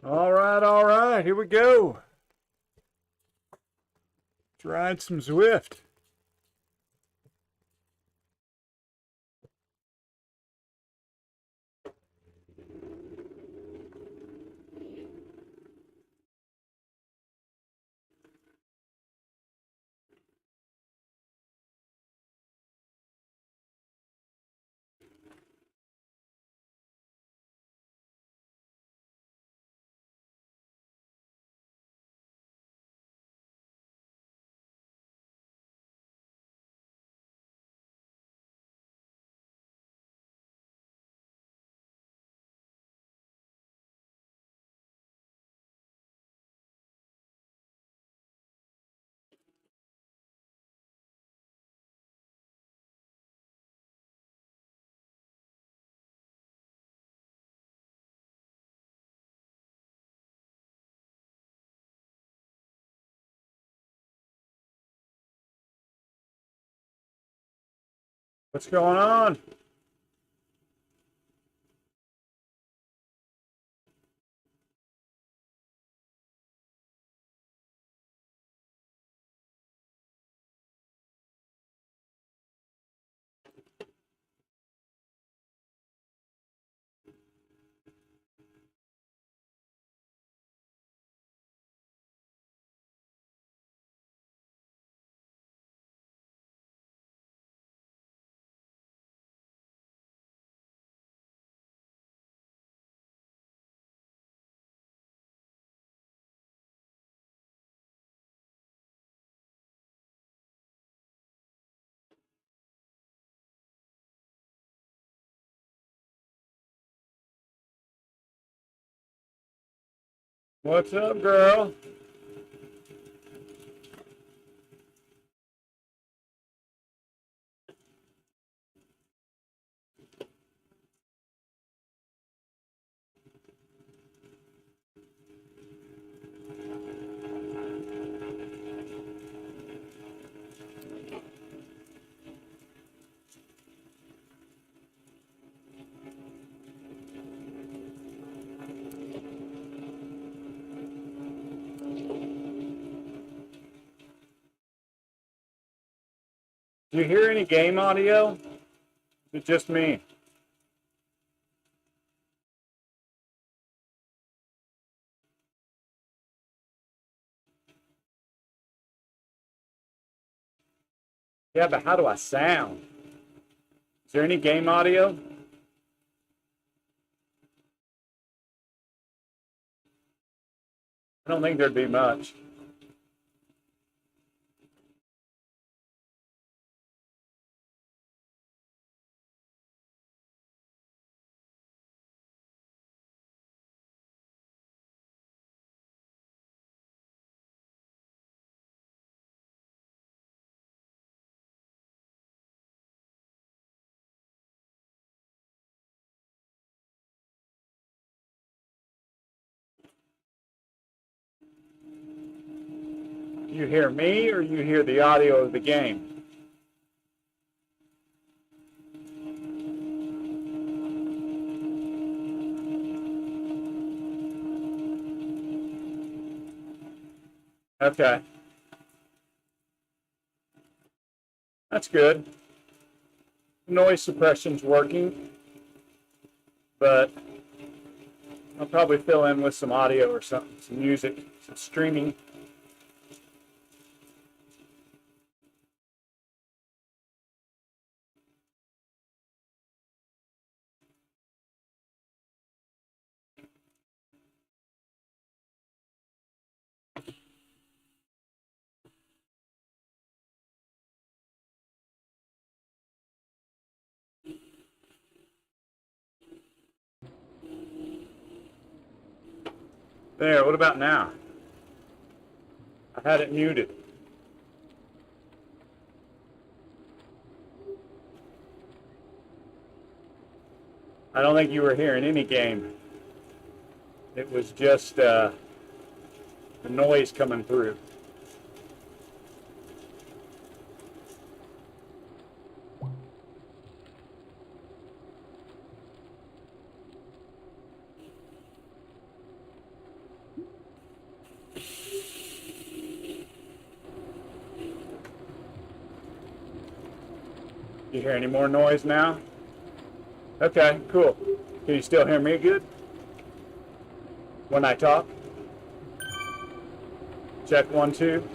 All right, here we go. Let's ride some Zwift. What's going on? What's up, girl? Do you hear any game audio? It's just me. Yeah, but how do I sound? Is there any game audio? I don't think there'd be much. You hear me or you hear the audio of the game? Okay. That's good. Noise suppression's working, but I'll probably fill in with some audio or something, some music, some streaming. There, what about now? I had it muted. I don't think you were hearing any game. It was just the noise coming through. you hear any more noise now? Okay, cool. Can you still hear me good when I talk? Check 1, 2.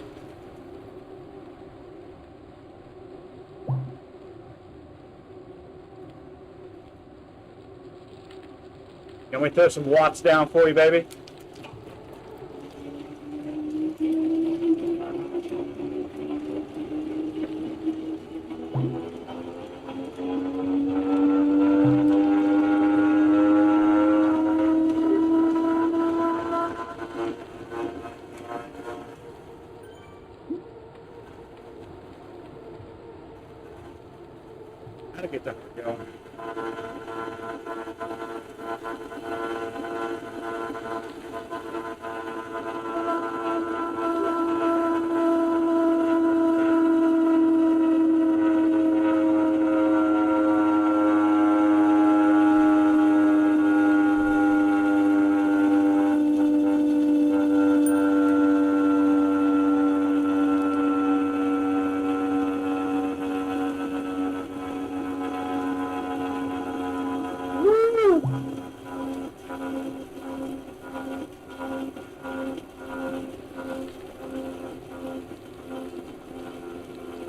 Can we throw some watts down for you, baby? How to get that going?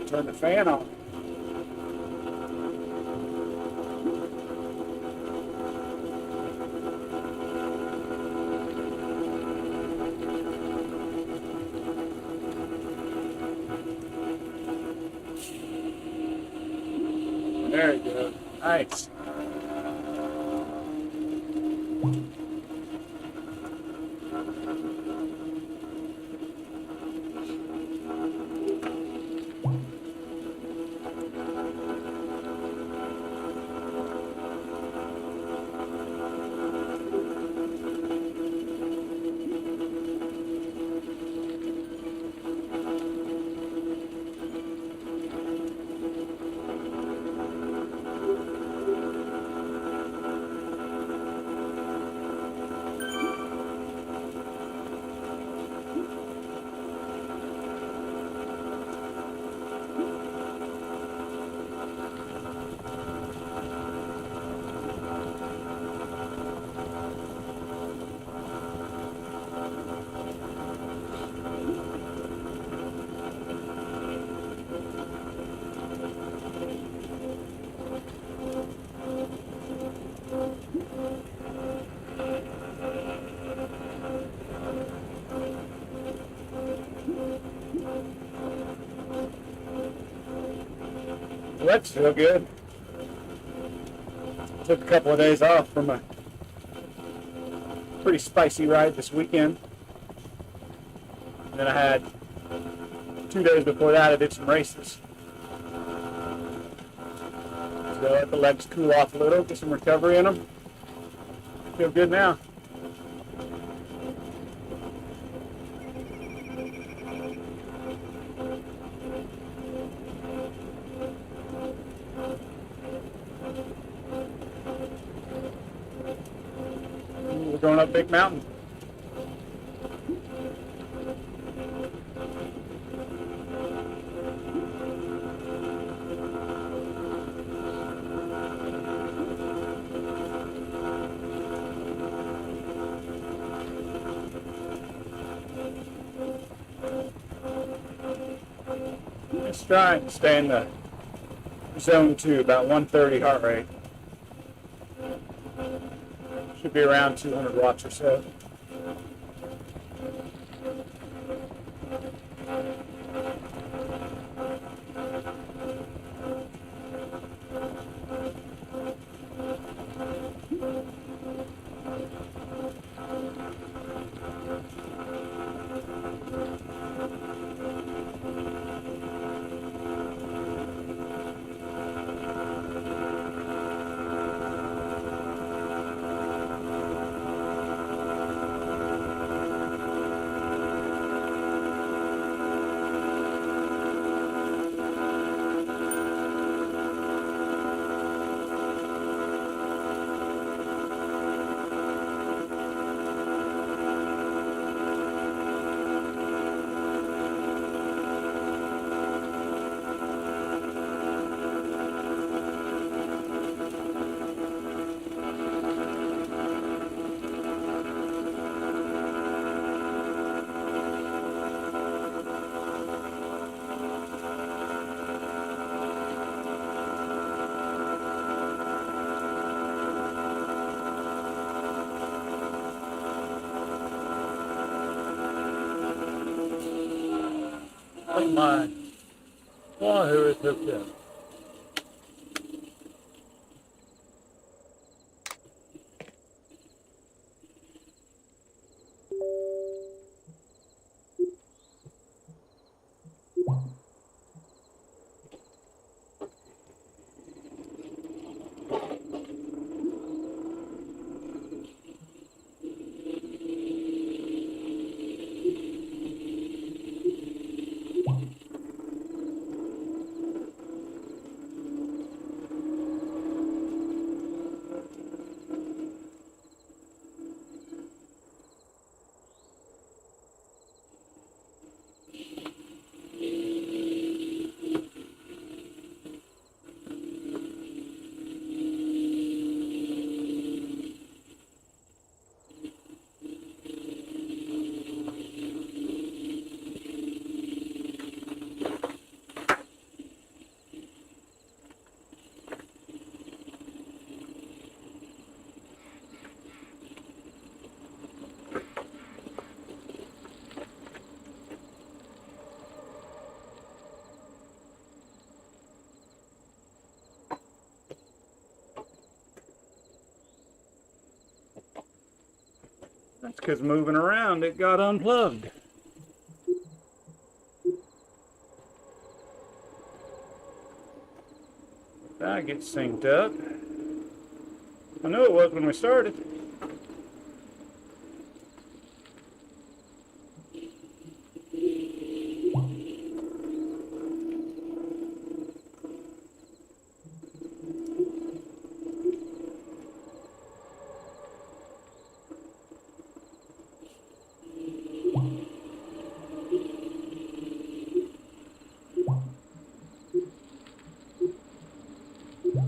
Turn the fan on. There you go. Nice. Legs feel good. Took a couple of days off from a pretty spicy ride this weekend. And then I had 2 days before that I did some races. So let the legs cool off a little, get some recovery in them. Feel good now. We're going up Big Mountain. Let's try and stay in the zone 2, about 130 heart rate. Should be around 200 watts or so. My Wahoo is hooked up. That's because moving around, it got unplugged. That gets synced up. I knew it was when we started.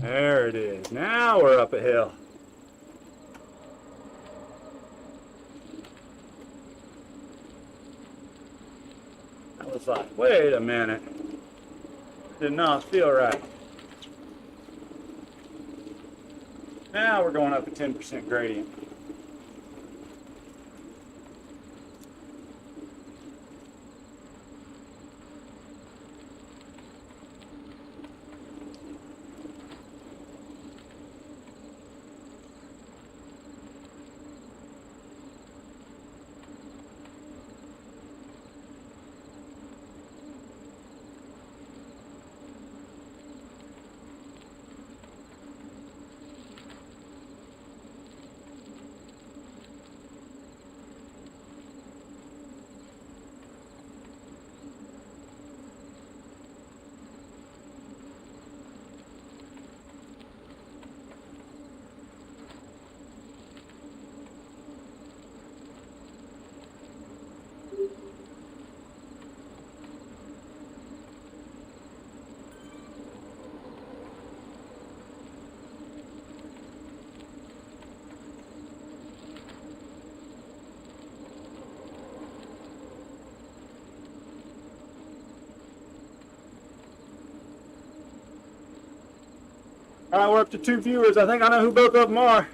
There it is. Now we're up a hill. I was like, wait a minute. Did not feel right. Now we're going up a 10% gradient. All right, we're up to 2 viewers. I think I know who both of them are.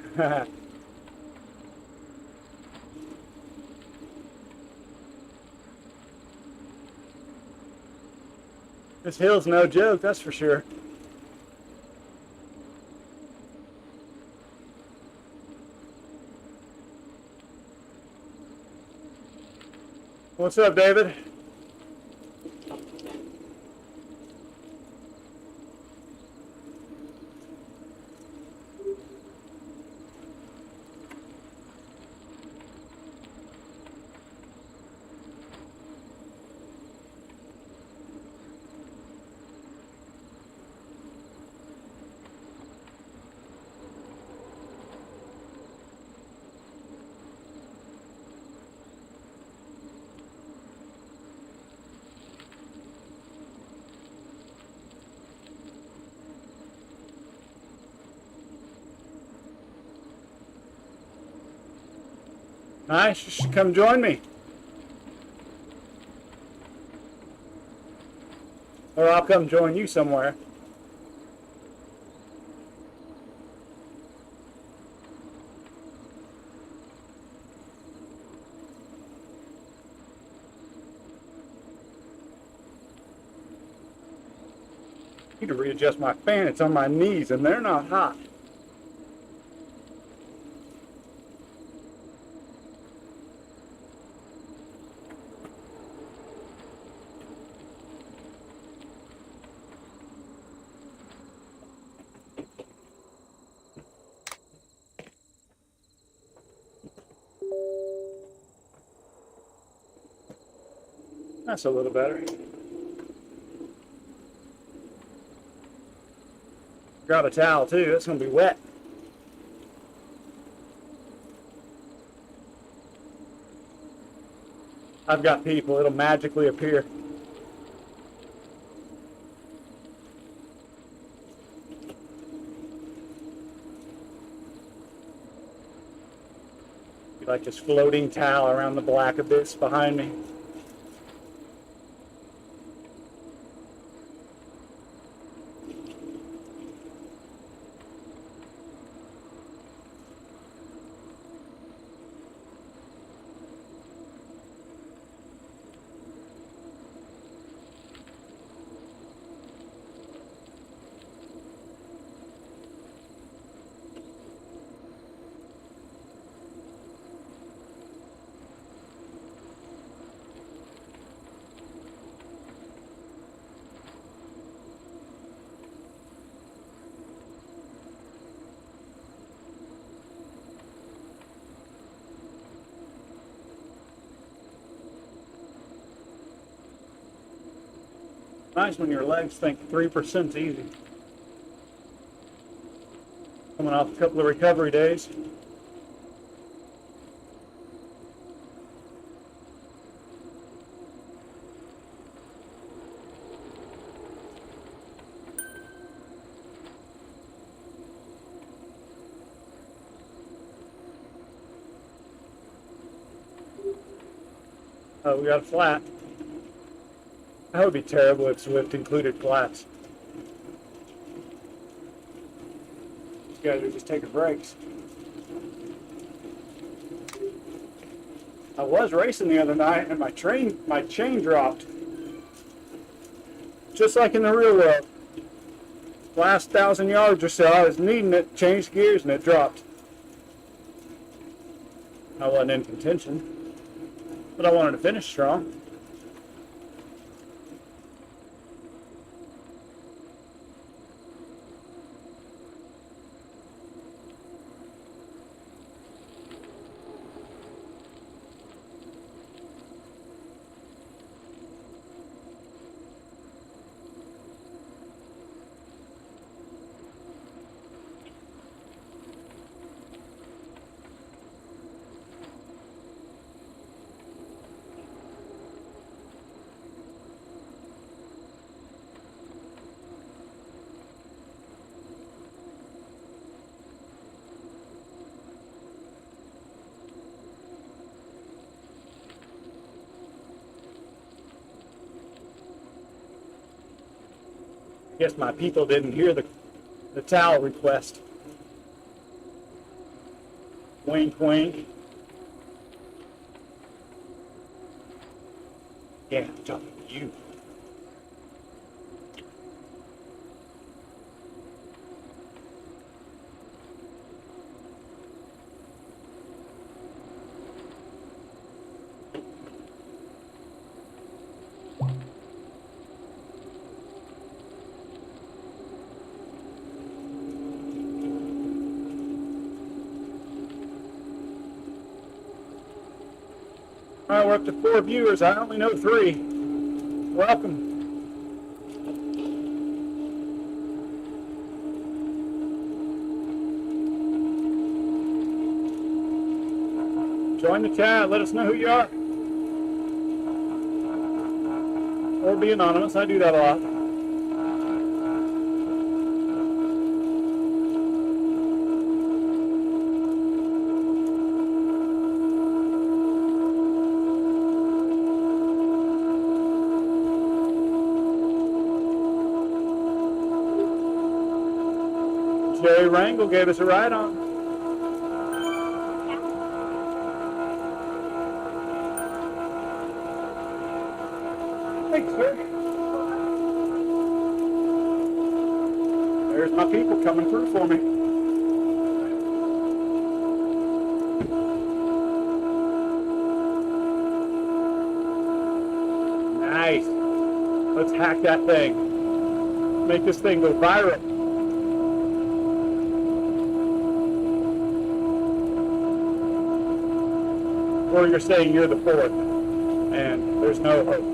This hill's no joke, that's for sure. What's up, David? Nice, you should come join me. Or I'll come join you somewhere. need to readjust my fan. It's on my knees and they're not hot. That's a little better. Grab a towel too, it's gonna be wet. I've got people, it'll magically appear. Be like this floating towel around the black abyss behind me. Nice when your legs think 3% easy. Coming off a couple of recovery days. Oh, we got a flat. That would be terrible if Zwift included flats. These guys are just taking breaks. I was racing the other night and my chain dropped. Just like in the real world. Last 1,000 yards or so, I was needing it, changed gears, and it dropped. I wasn't in contention, but I wanted to finish strong. Guess my people didn't hear the towel request. Wink, wink. Yeah, I'm talking to you. All right, we're up to 4 viewers. I only know 3. Welcome. Join the chat. Let us know who you are. Or be anonymous. I do that a lot. Jay Wrangle gave us a ride on. Thanks, sir. of people coming through for me. Nice. Let's hack that thing. Make this thing go viral. Or you're saying you're the fourth, and there's no hope.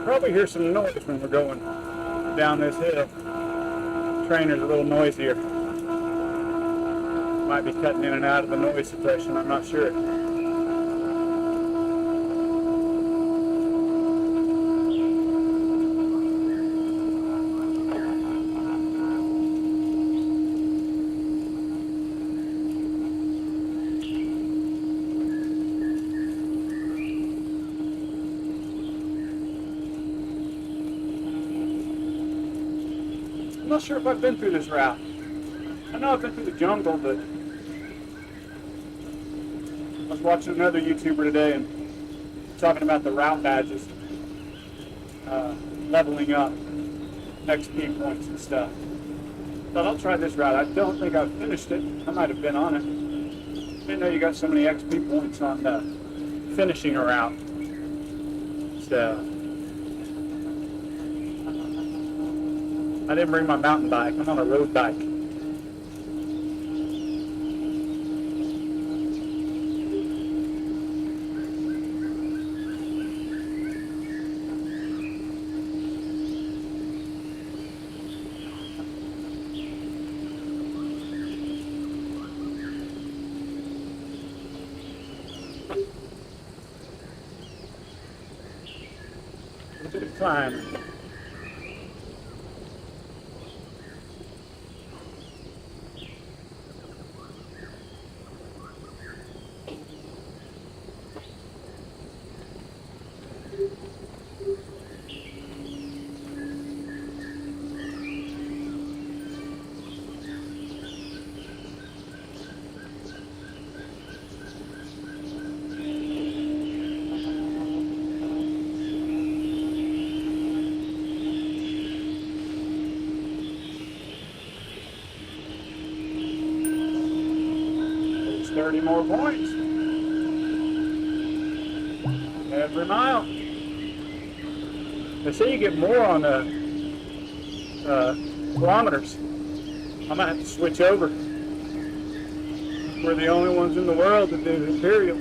Probably hear some noise when we're going down this hill. Trainer's a little noisier. Might be cutting in and out of the noise suppression, I'm not sure. I'm not sure if I've been through this route. I know I've been through the jungle, but I was watching another YouTuber today and talking about the route badges, leveling up, XP points and stuff. Thought I'll try this route. I don't think I've finished it. I might have been on it. Didn't know you got so many XP points on finishing a route. So I didn't bring my mountain bike. I'm on a road bike. A bit of climb. There's 30 more points every mile. They say you get more on the kilometers. I might have to switch over. We're the only ones in the world that do the Imperial.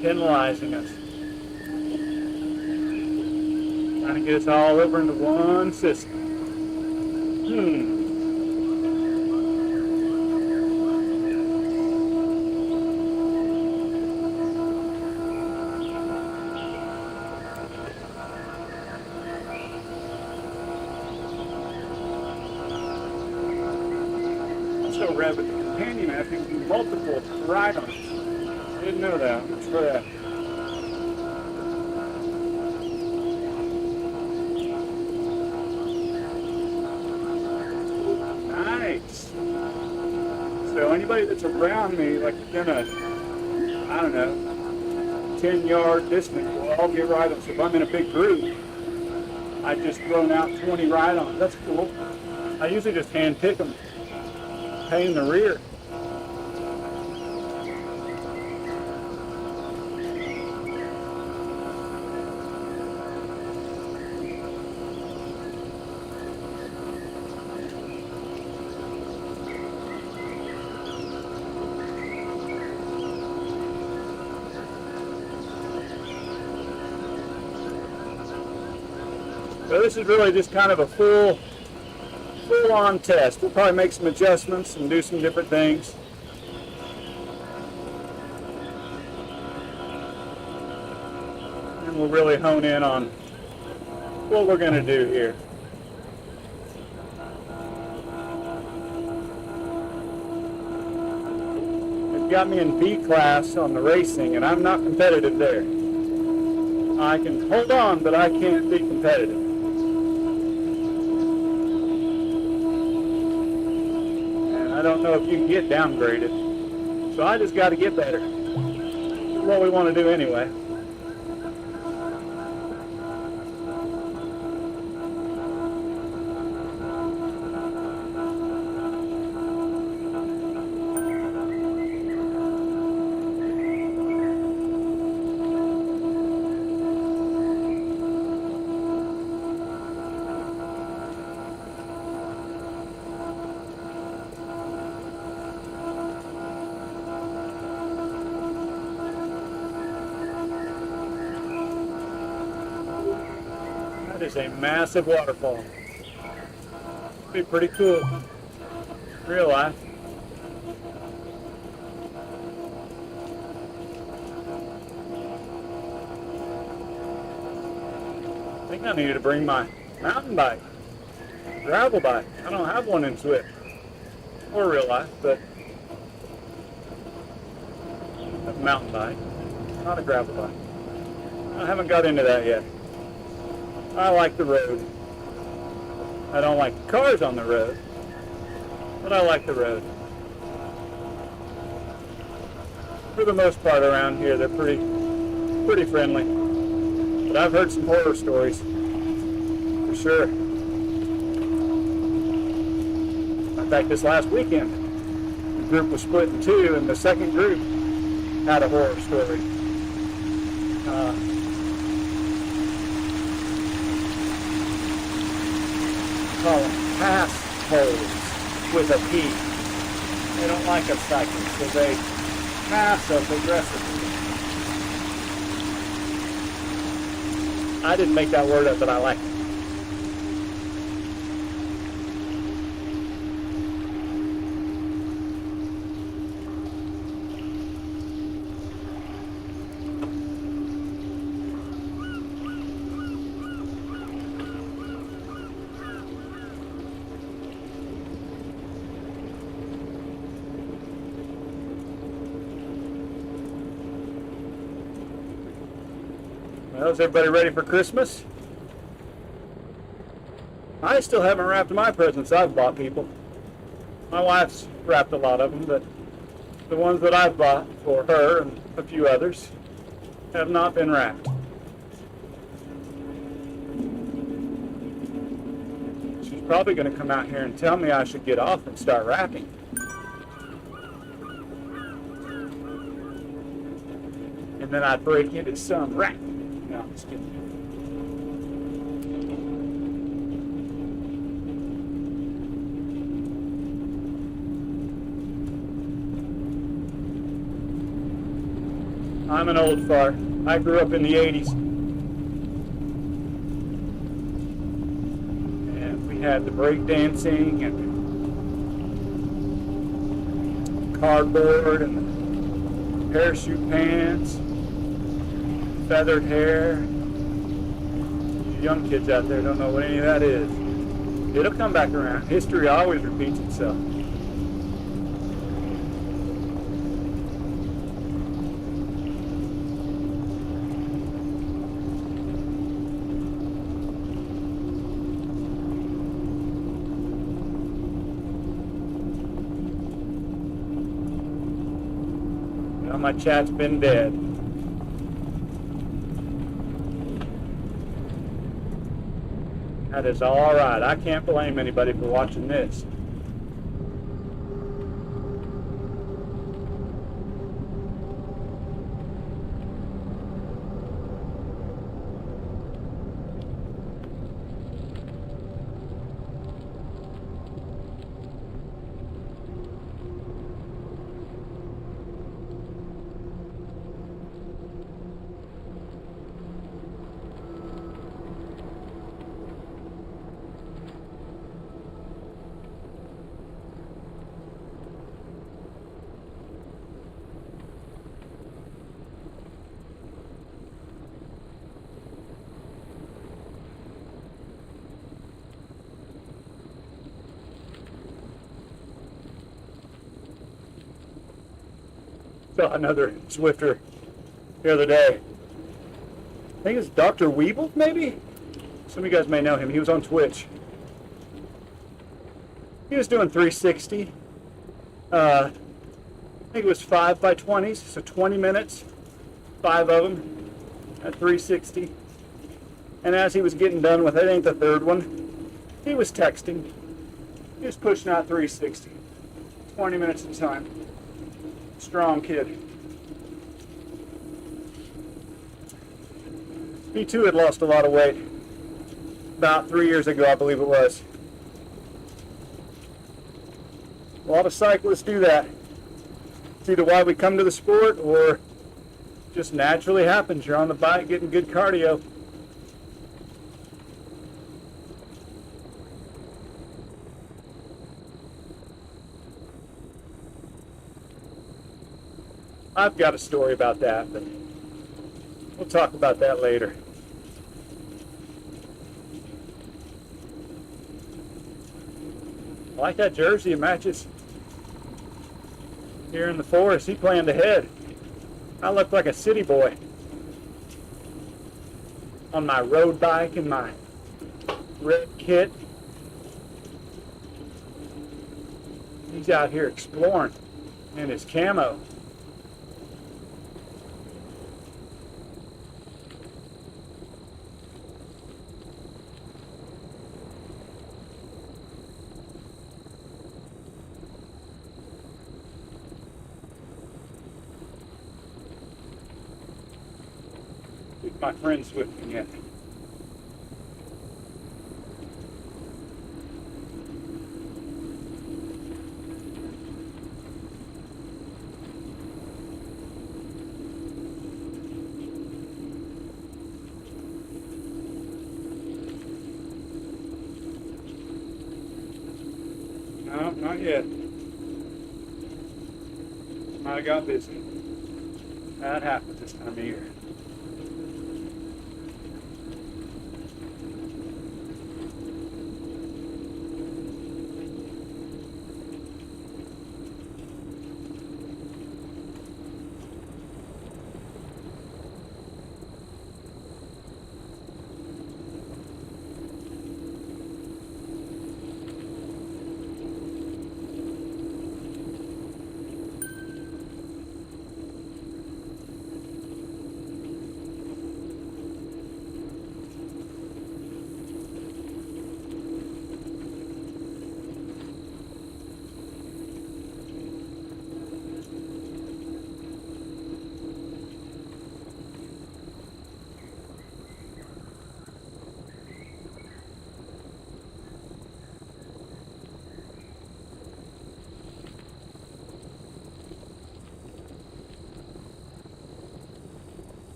Penalizing us. Trying to get us all over into one system. I'm still revving the companion. I think do multiple ride-ons. Didn't know that. Let's try that. Nice. So anybody that's around me, like within a, I don't know, 10-yard distance, will all get ride-ons. So if I'm in a big group, I just thrown out 20 ride-ons. That's cool. I usually just hand pick them, pay in the rear. So this is really just kind of a full-on test. We'll probably make some adjustments and do some different things. And we'll really hone in on what we're going to do here. It got me in B class on the racing, and I'm not competitive there. I can hold on, but I can't be competitive. And I don't know if you can get downgraded. So I just got to get better. That's what we want to do anyway. That is a massive waterfall. It'd be pretty cool. Real life. I think I need to bring my mountain bike, gravel bike. I don't have one in Zwift or real life, but a mountain bike, not a gravel bike. I haven't got into that yet. I like the road. I don't like cars on the road, but I like the road. For the most part around here, they're pretty friendly. But I've heard some horror stories, for sure. In fact, this last weekend, the group was split in two, and the second group had a horror story. Call them pass holes with a P. They don't like us cyclists, so they pass us aggressively. I didn't make that word up, but I like it. Well, is everybody ready for Christmas? I still haven't wrapped my presents I've bought people. My wife's wrapped a lot of them, but the ones that I've bought for her and a few others have not been wrapped. She's probably going to come out here and tell me I should get off and start wrapping. And then I'd break into some wrap. No, I'm just kidding. I'm an old fart. I grew up in the 80s. And we had the break dancing and cardboard and the parachute pants. Feathered hair. You young kids out there don't know what any of that is. It'll come back around. History always repeats itself. Well, my chat's been dead. That is all right. I can't blame anybody for watching this. Saw another Zwifter the other day. I think it's Dr. Weeble, maybe? Some of you guys may know him. He was on Twitch. He was doing 360. I think it was 5x20s, so 20 minutes, 5 of them at 360. And as he was getting done with, I think, the third one, he was texting. He was pushing out 360, 20 minutes at a time. Strong kid. He too had lost a lot of weight. About 3 years ago, I believe it was. A lot of cyclists do that. It's either why we come to the sport or just naturally happens. You're on the bike getting good cardio. I've got a story about that, but we'll talk about that later. I like that jersey. It matches. Here in the forest, he planned ahead. I look like a city boy on my road bike and my red kit. He's out here exploring in his camo. My friend's with me yet. No, not yet. I got busy. That happens this time of year.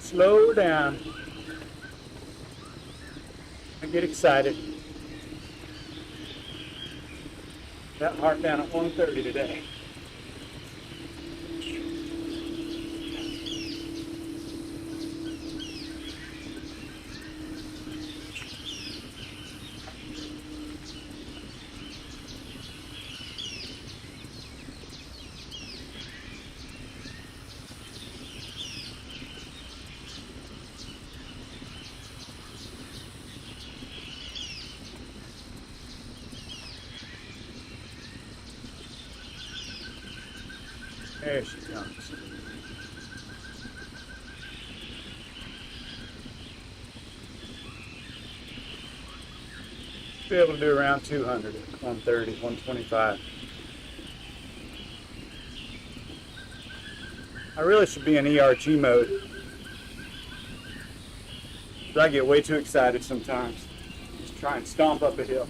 Slow down. I get excited. That heart down at 130 today. There she comes. Be able to do around 200, 130, 125. I really should be in ERG mode. I get way too excited sometimes. Just try and stomp up a hill.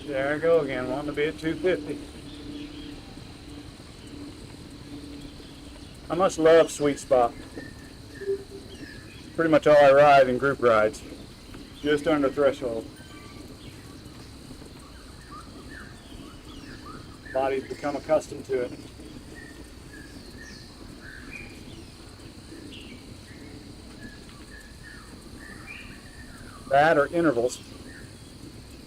There I go again, wanting to be at 250. I must love sweet spot. Pretty much all I ride in group rides. Just under threshold. Body's become accustomed to it. That or intervals.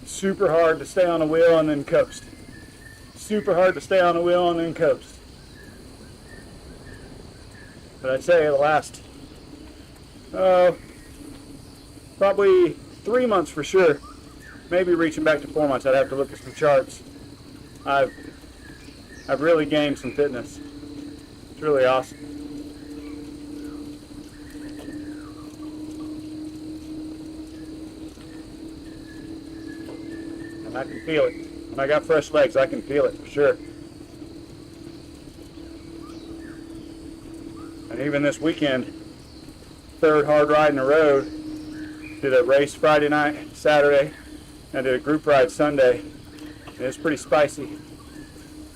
Super hard to stay on a wheel and then coast. Super hard to stay on a wheel and then coast. But I'd say the last, probably 3 months for sure. Maybe reaching back to 4 months. I'd have to look at some charts. I've really gained some fitness. It's really awesome. And I can feel it. When I got fresh legs, I can feel it for sure. And even this weekend, third hard ride in a row, did a race Friday night, Saturday, and did a group ride Sunday. And it was pretty spicy.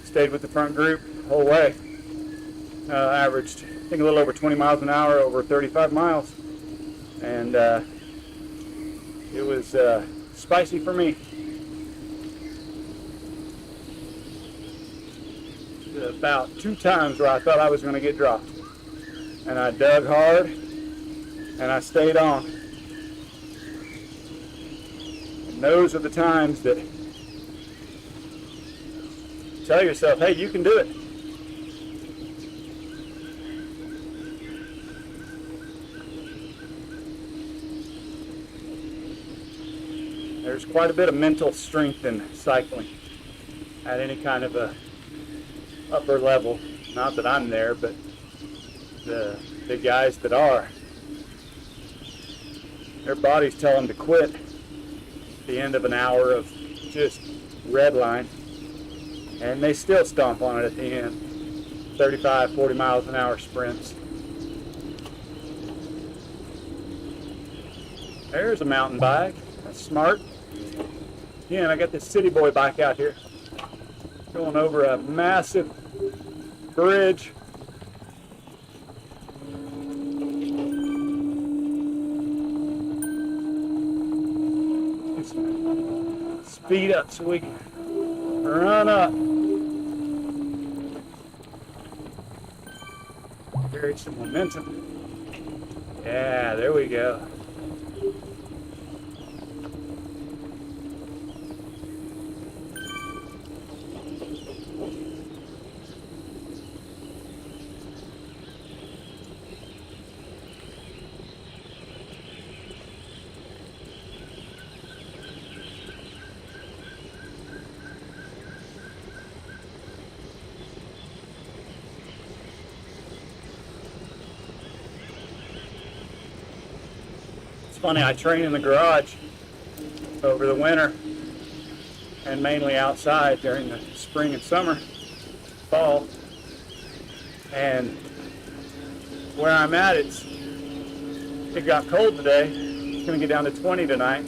Stayed with the front group the whole way. Averaged, I think, a little over 20 miles an hour over 35 miles. And it was spicy for me. About 2 times where I thought I was going to get dropped. And I dug hard, and I stayed on. And those are the times that tell yourself, hey, you can do it. There's quite a bit of mental strength in cycling at any kind of a upper level. Not that I'm there, but the guys that are. Their bodies tell them to quit at the end of an hour of just red line, and they still stomp on it at the end. 35, 40 miles an hour sprints. There's a mountain bike. That's smart. Again, I got this city boy bike out here going over a massive bridge. Speed up so we can run up. Carry some momentum. Yeah, there we go. Funny, I train in the garage over the winter and mainly outside during the spring and summer, fall. And where I'm at, it got cold today. It's going to get down to 20 tonight.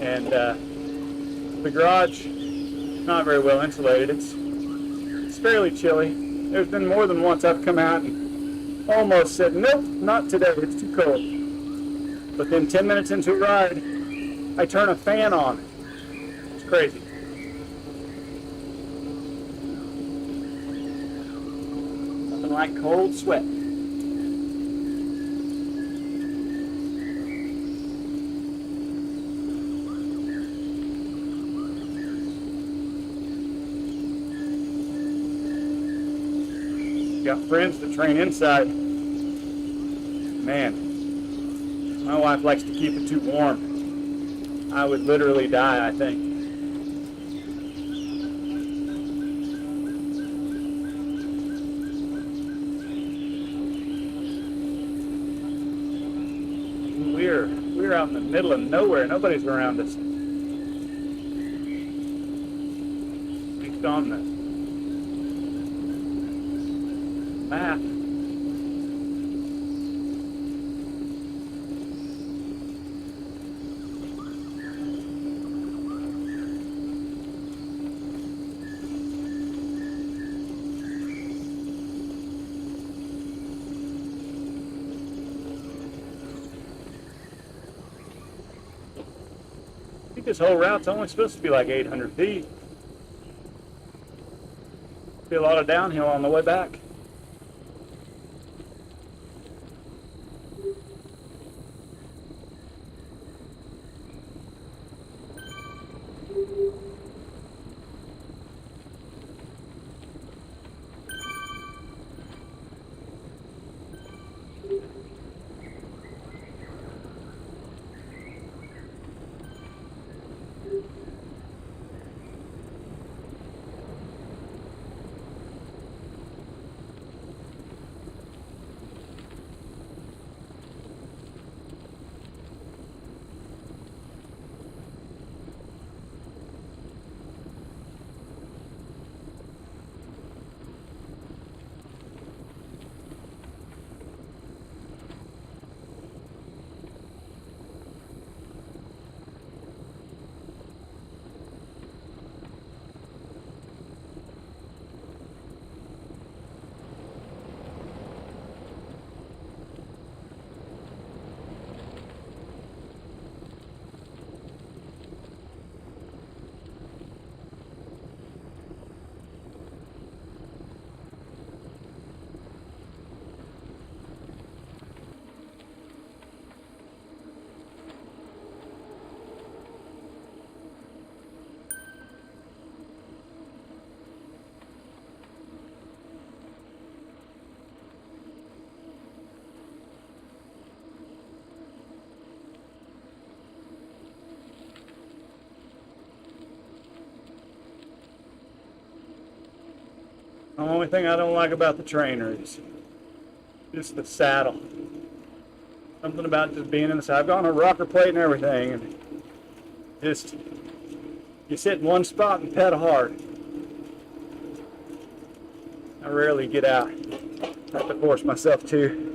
And the garage, not very well insulated. It's fairly chilly. There's been more than once I've come out and almost said, nope, not today, it's too cold. But then 10 minutes into a ride, I turn a fan on. It's crazy. Nothing like cold sweat. Got friends that train inside. Man, my wife likes to keep it too warm. I would literally die, I think. We're out in the middle of nowhere. Nobody's around us. At least on the map. I think this whole route's only supposed to be like 800 feet. Be a lot of downhill on the way back. The only thing I don't like about the trainer is just the saddle. Something about just being in the saddle. I've gone on a rocker plate and everything, and just you sit in one spot and pedal hard. I rarely get out. I have to force myself to.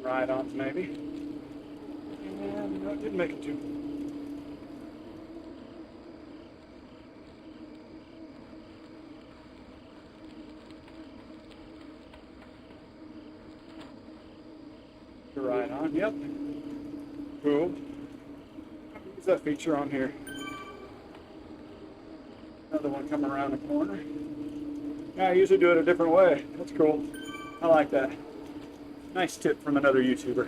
Ride-ons maybe. And no, it didn't make it too. The ride-on, yep. Cool. What's that feature on here? Another one coming around the corner. Yeah, I usually do it a different way. That's cool. I like that. Nice tip from another YouTuber.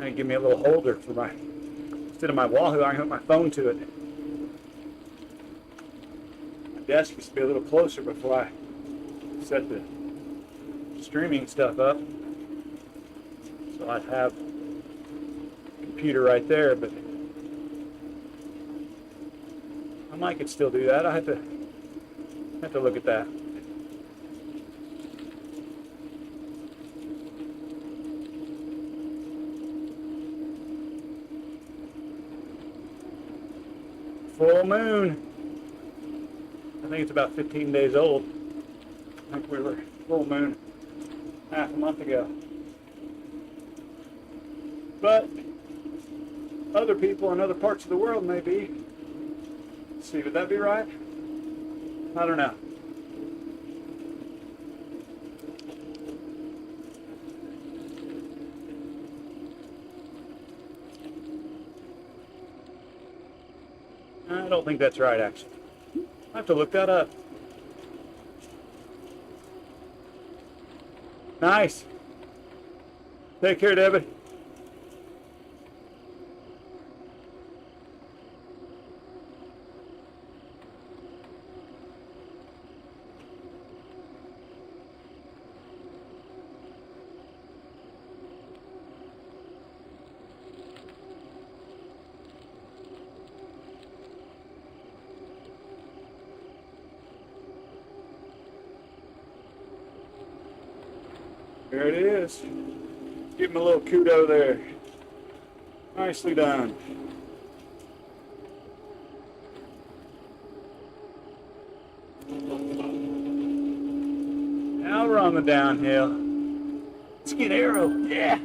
And give me a little holder for my, instead of my Wahoo, I can hook my phone to it. My desk used to be a little closer before I set the streaming stuff up. So I'd have a computer right there, but I might could still do that. I have to Have to look at that. Full moon. I think it's about 15 days old. I think we were full moon half a month ago. But other people in other parts of the world may be. Let's see, would that be right? I don't know. I don't think that's right, actually. I have to look that up. Nice. Take care, Debbie. There it is. Give him a little kudo there. Nicely done. Now we're on the downhill. Let's get arrow. Yeah.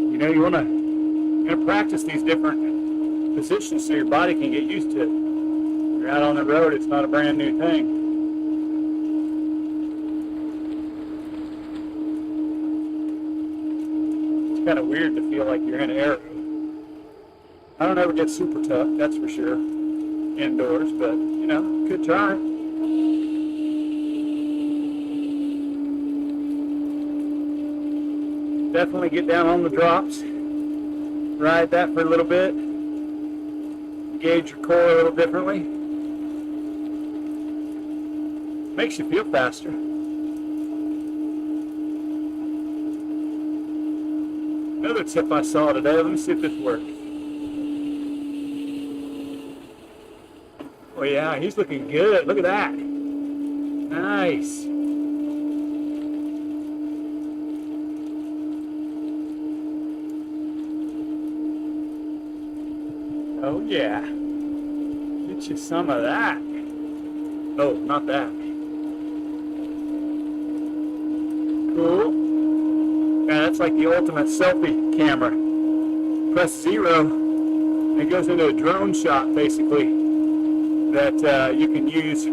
You know, you want to practice these different positions so your body can get used to it. You're out on the road, it's not a brand new thing. It's kind of weird to feel like you're in an aero. I don't ever get super tough, that's for sure, indoors, but, you know, good try. Definitely get down on the drops, ride that for a little bit, engage your core a little differently. Makes you feel faster. Another tip I saw today, let me see if this works. Oh yeah, he's looking good, look at that. Nice. Oh yeah, get you some of that. Oh, not that. Cool. Yeah, that's like the ultimate selfie camera. Press 0, and it goes into a drone shot basically that you can use,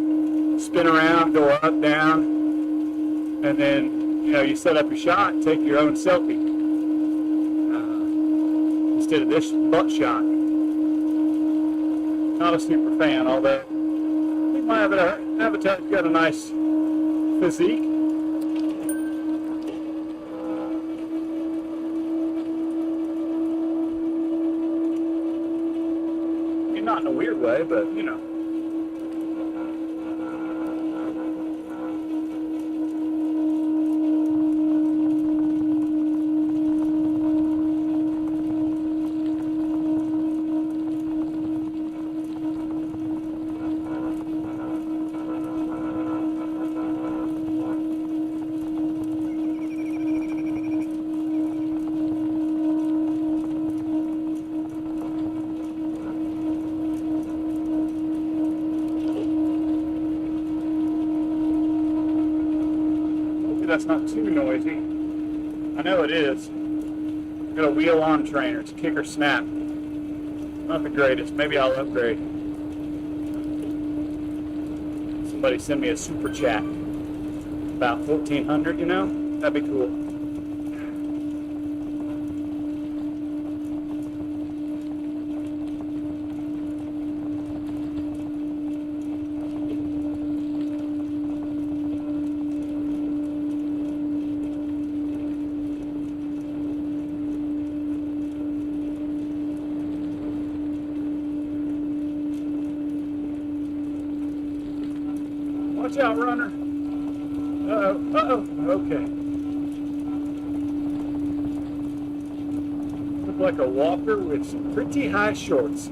spin around, go up, down, and then you set up your shot and take your own selfie instead of this butt shot. Not a super fan, although I think my avatar's got a nice physique. I mean, not in a weird way, but you know. That's not too noisy. I know it is. Got a wheel on trainer. It's kick or snap. Not the greatest. Maybe I'll upgrade. Somebody send me a super chat. About 1,400, you know? That'd be cool. Watch out, runner. Okay. Look like a walker with some pretty high shorts.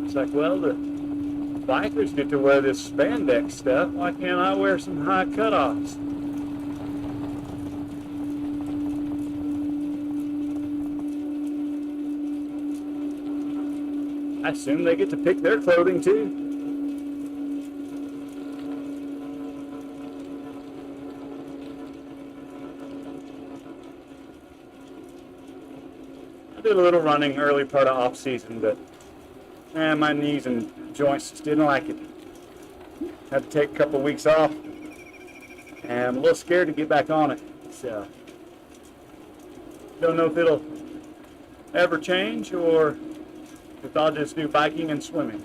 It's like, well, the bikers get to wear this spandex stuff. Why can't I wear some high cutoffs? I assume they get to pick their clothing too. I did a little running early part of off season, but my knees and joints just didn't like it. Had to take a couple weeks off, and I'm a little scared to get back on it. So don't know if it'll ever change or if I'll just do biking and swimming.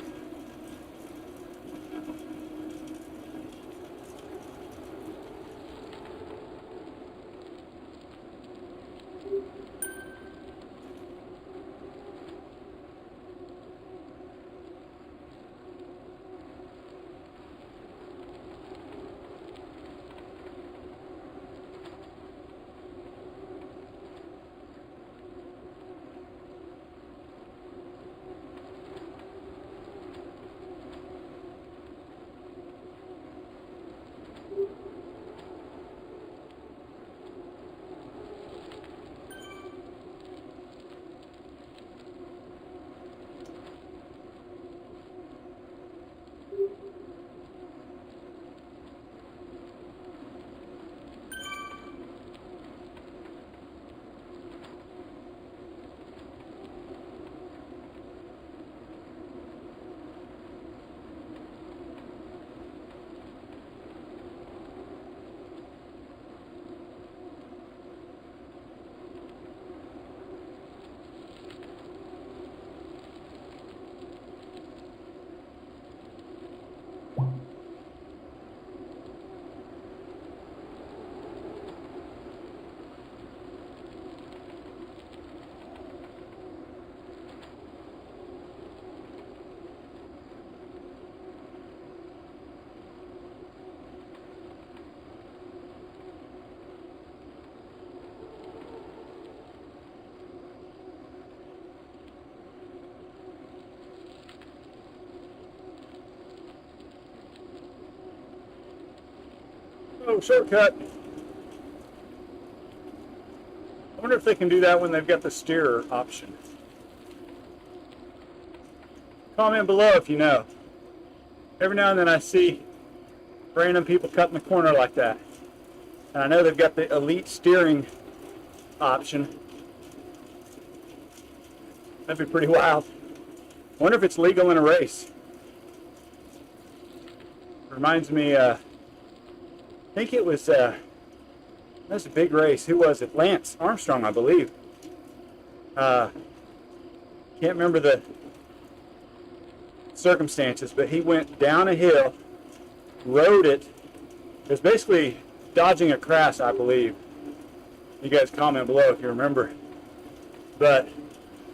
Oh, shortcut. I wonder if they can do that when they've got the steerer option. Comment below if you know. Every now and then I see random people cutting the corner like that. And I know they've got the elite steering option. That'd be pretty wild. I wonder if it's legal in a race. Reminds me, I think it was, that was a big race. Who was it? Lance Armstrong, I believe. Can't remember the circumstances, but he went down a hill, rode it. It was basically dodging a crash, I believe. You guys comment below if you remember. But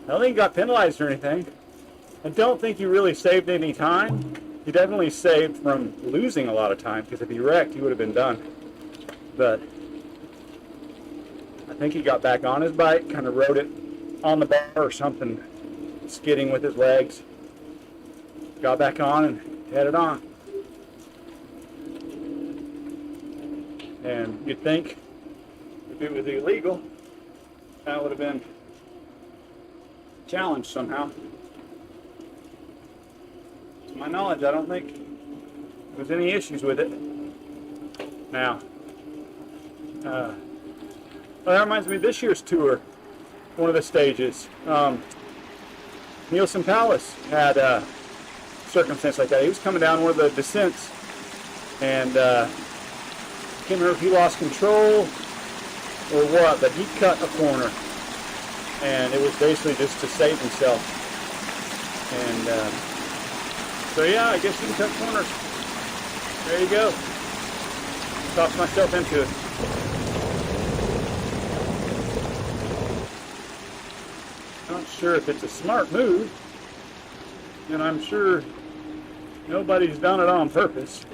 I don't think he got penalized or anything. I don't think he really saved any time. He definitely saved from losing a lot of time, because if he wrecked, he would have been done. But I think he got back on his bike, kind of rode it on the bar or something, skidding with his legs. Got back on and headed on. And you'd think if it was illegal, that would have been challenged somehow. To my knowledge, I don't think there's any issues with it. Now, well, that reminds me of this year's tour, one of the stages. Nielsen Palace had a circumstance like that. He was coming down one of the descents, and I can't remember if he lost control or what, but he cut a corner, and it was basically just to save himself. And so yeah, I guess you can cut corners. There you go. Talked myself into it. Not sure if it's a smart move, and I'm sure nobody's done it on purpose.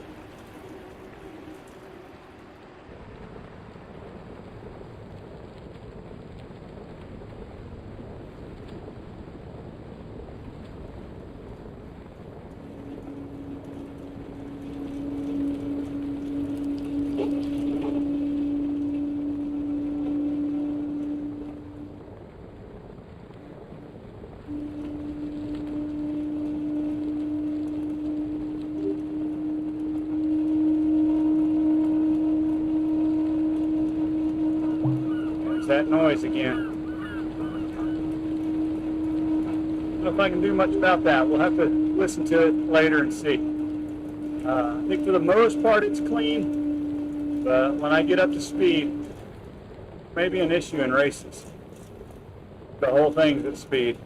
that noise again. I don't know if I can do much about that. We'll have to listen to it later and see. I think for the most part it's clean, but when I get up to speed, maybe an issue in races. The whole thing's at speed.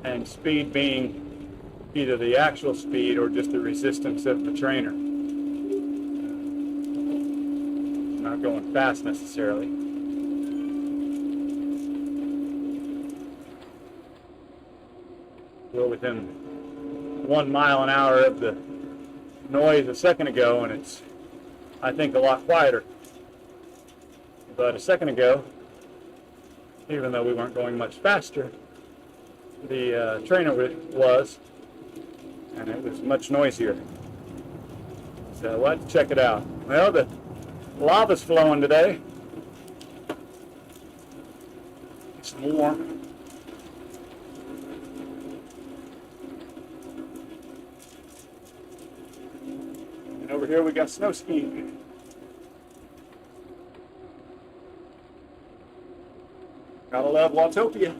And speed being either the actual speed or just the resistance of the trainer. Not going fast necessarily. We're within 1 mile an hour of the noise a second ago, and it's, I think, a lot quieter. But a second ago, even though we weren't going much faster, the trainer was, and it was much noisier. So we'll have to check it out. Well, the lava's flowing today. It's warm. And over here we got snow skiing. Gotta love Watopia.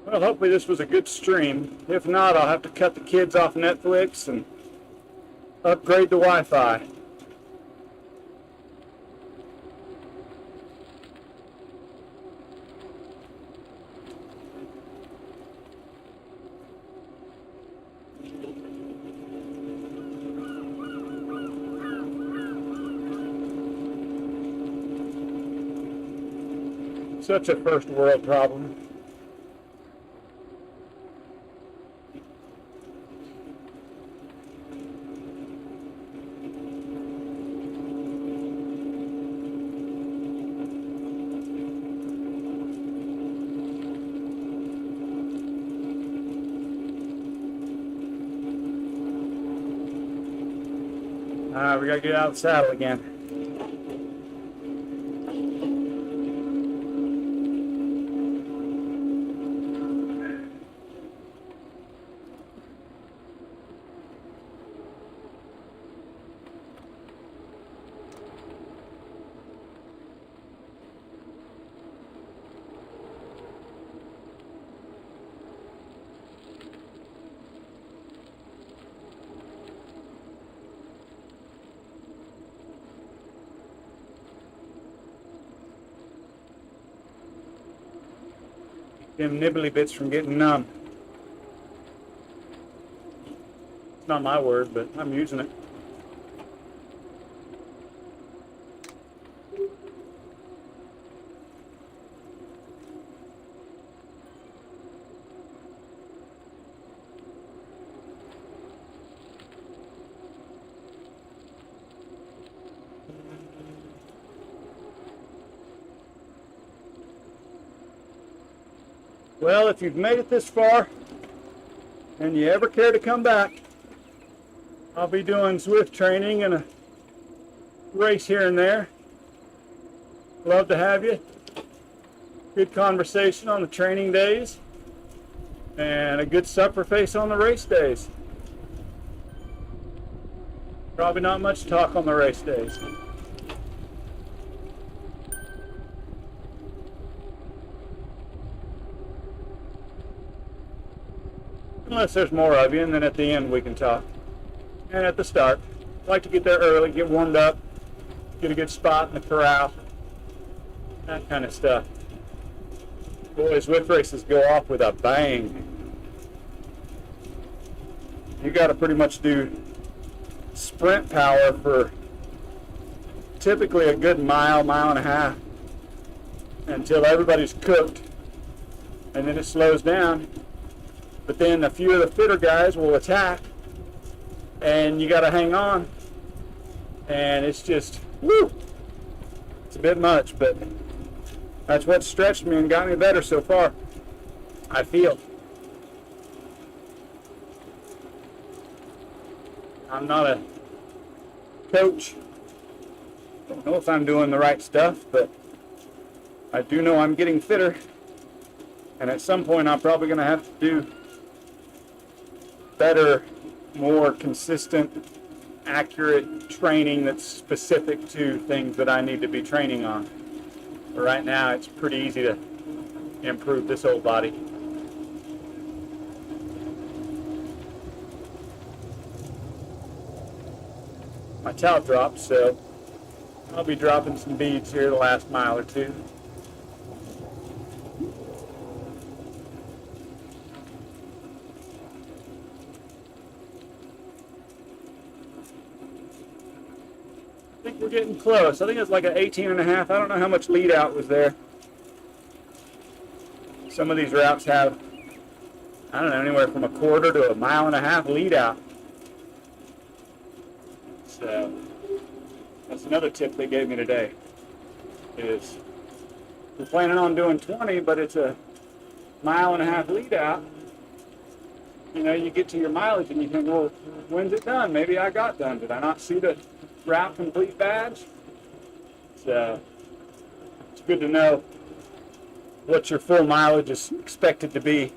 Well, hopefully this was a good stream. If not, I'll have to cut the kids off Netflix and upgrade the Wi-Fi. Such a first world problem. We gotta get out of the saddle again. Them nibbly bits from getting numb. It's not my word, but I'm using it. Well, if you've made it this far and you ever care to come back, I'll be doing Zwift training and a race here and there. Love to have you. Good conversation on the training days and a good supper face on the race days. Probably not much talk on the race days. Unless there's more of you, and then at the end we can talk. And at the start. I like to get there early, get warmed up, get a good spot in the corral, that kind of stuff. Boy, Zwift races go off with a bang. You got to pretty much do sprint power for typically a good mile, mile and a half until everybody's cooked, and then it slows down. But then a few of the fitter guys will attack, and you got to hang on, and it's just, woo, it's a bit much, but that's what stretched me and got me better so far, I feel. I'm not a coach. Don't know if I'm doing the right stuff, but I do know I'm getting fitter, and at some point I'm probably going to have to do better, more consistent, accurate training that's specific to things that I need to be training on. But right now it's pretty easy to improve this old body. My towel dropped, so I'll be dropping some beads here the last mile or two. I think we're getting close. I think it's like an 18 and a half. I don't know how much lead out was there. Some of these routes have, I don't know, anywhere from a quarter to a mile and a half lead out. So that's another tip they gave me today, is we're planning on doing 20, but it's a mile and a half lead out. You know, you get to your mileage and you think, well, when's it done? Maybe I got done. Did I not see the route complete badge? So it's good to know what your full mileage is expected to be.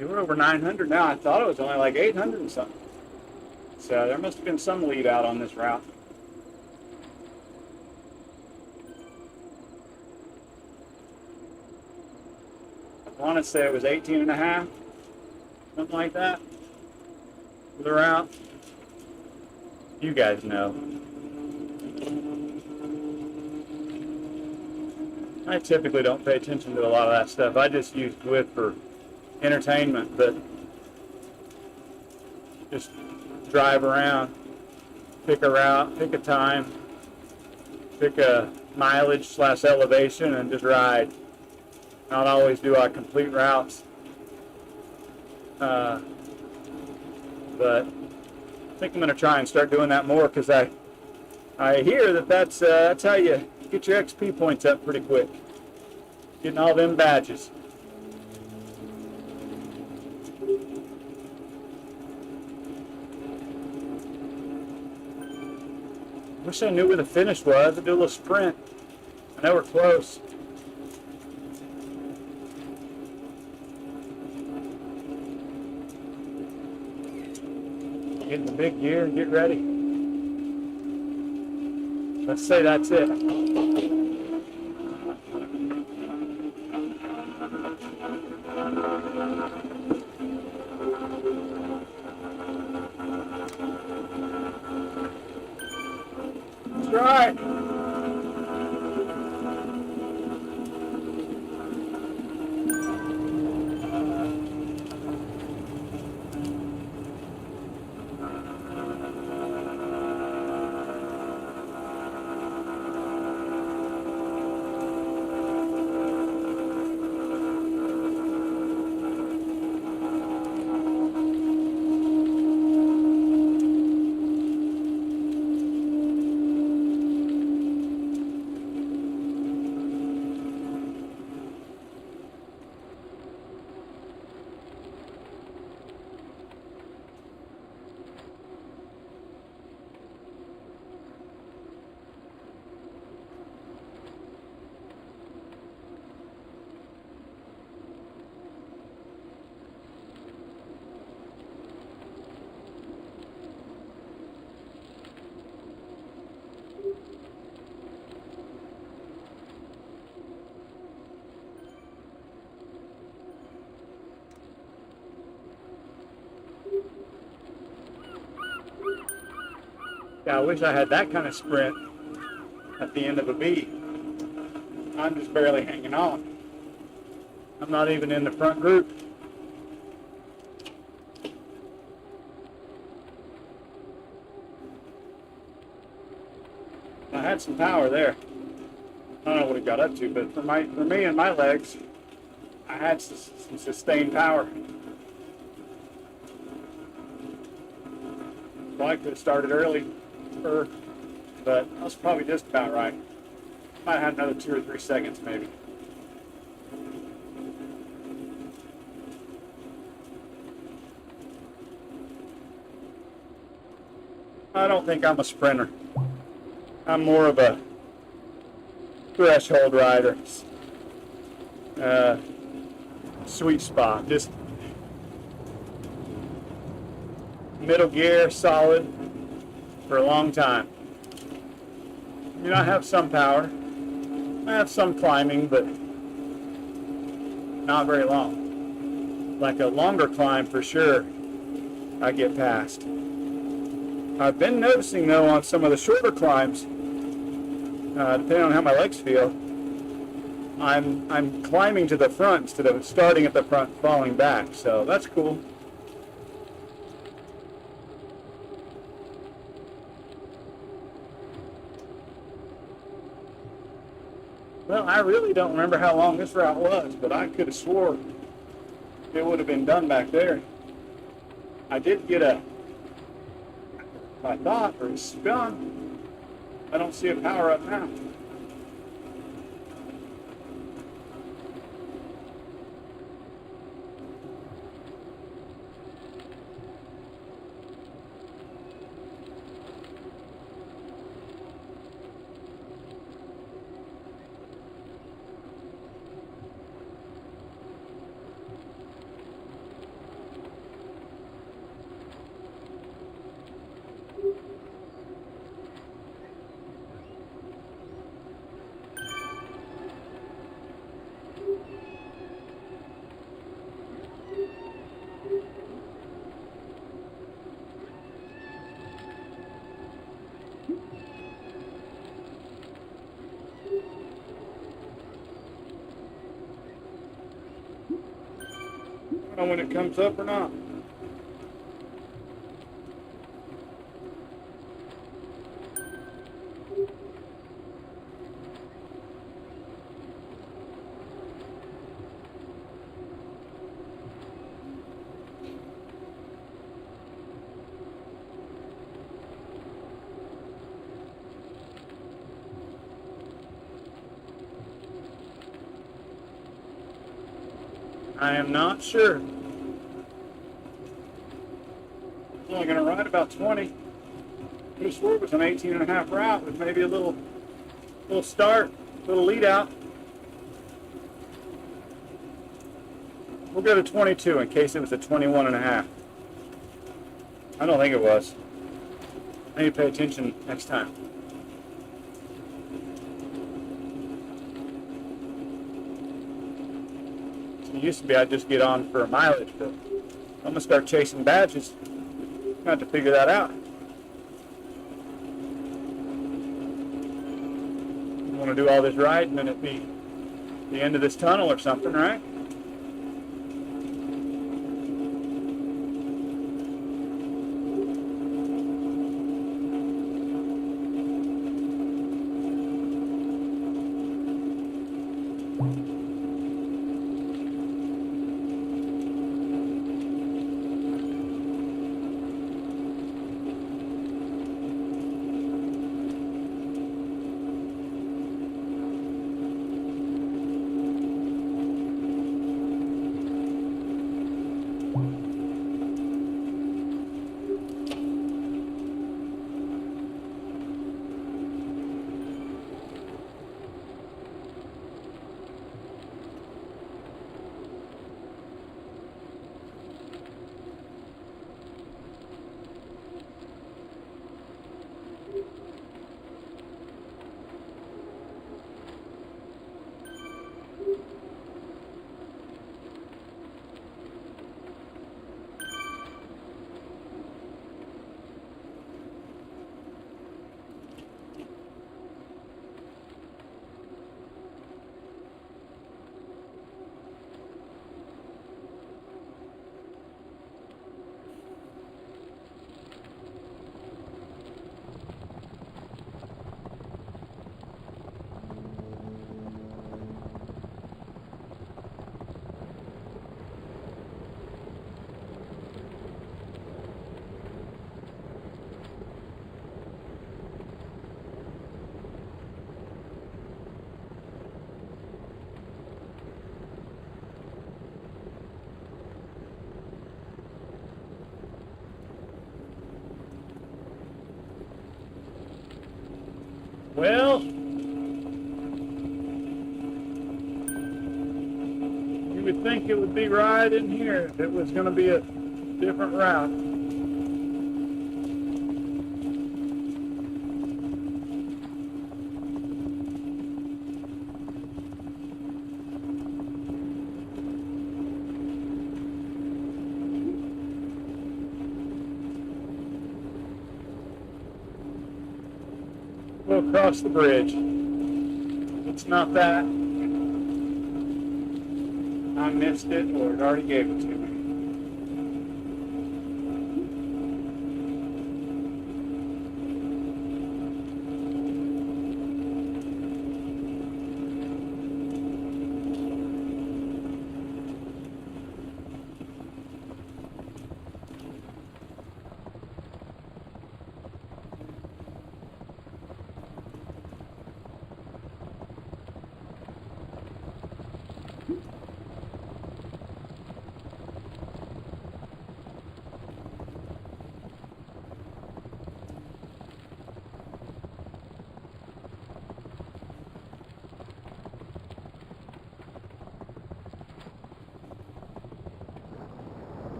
We're over 900 now. I thought it was only like 800 and something. So there must have been some lead out on this route. I want to say it was 18 and a half, something like that, for the route. You guys know. I typically don't pay attention to a lot of that stuff. I just use Zwift for entertainment, but just drive around, pick a route, pick a time, pick a mileage / elevation, and just ride. Not always do I complete routes, but I think I'm going to try and start doing that more, because I hear that that's how you get your XP points up pretty quick, getting all them badges. Wish I knew where the finish was. I'd do a little sprint. I know we're close. Get in the big gear and get ready. Let's say that's it. That's right. Yeah, I wish I had that kind of sprint at the end of a beat. I'm just barely hanging on. I'm not even in the front group. I had some power there. I don't know what it got up to, but for me and my legs, I had some sustained power. Well, I could have started early, but I was probably just about right. Might have had another 2 or 3 seconds, maybe. I don't think I'm a sprinter. I'm more of a threshold rider. Sweet spot, just middle gear, solid for a long time. You know, I have some power. I have some climbing, but not very long. Like a longer climb for sure, I get past. I've been noticing though on some of the shorter climbs, depending on how my legs feel, I'm climbing to the front instead of starting at the front, falling back. So that's cool. Well, I really don't remember how long this route was, but I could have swore it would have been done back there. I did get I thought, or it's gone. I don't see a power up now. I don't know when it comes up or not. I am not sure. I'm only going to ride about 20. I swore it was an 18.5 route with maybe a little start, little lead out. We'll go to 22 in case it was a 21.5. I don't think it was. I need to pay attention next time. It used to be I'd just get on for a mileage, but I'm going to start chasing badges. I'm going to have to figure that out. You want to do all this riding and it be the end of this tunnel or something, right? You would think it would be right in here if it was going to be a different route. We'll cross the bridge. It's not that I missed it or it already gave it to me.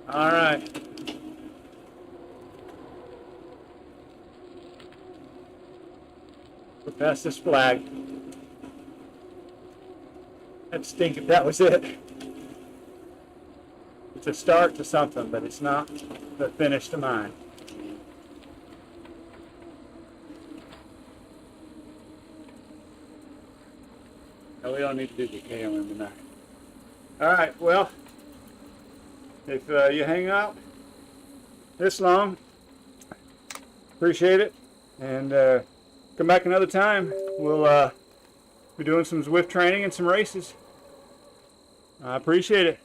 All right. We're past this flag. I'd stink if that was it. It's a start to something, but it's not the finish to mine. No, we don't need to do the KOM tonight. All right, well, if you hang out this long, appreciate it, and come back another time. We'll be doing some Zwift training and some races. I appreciate it.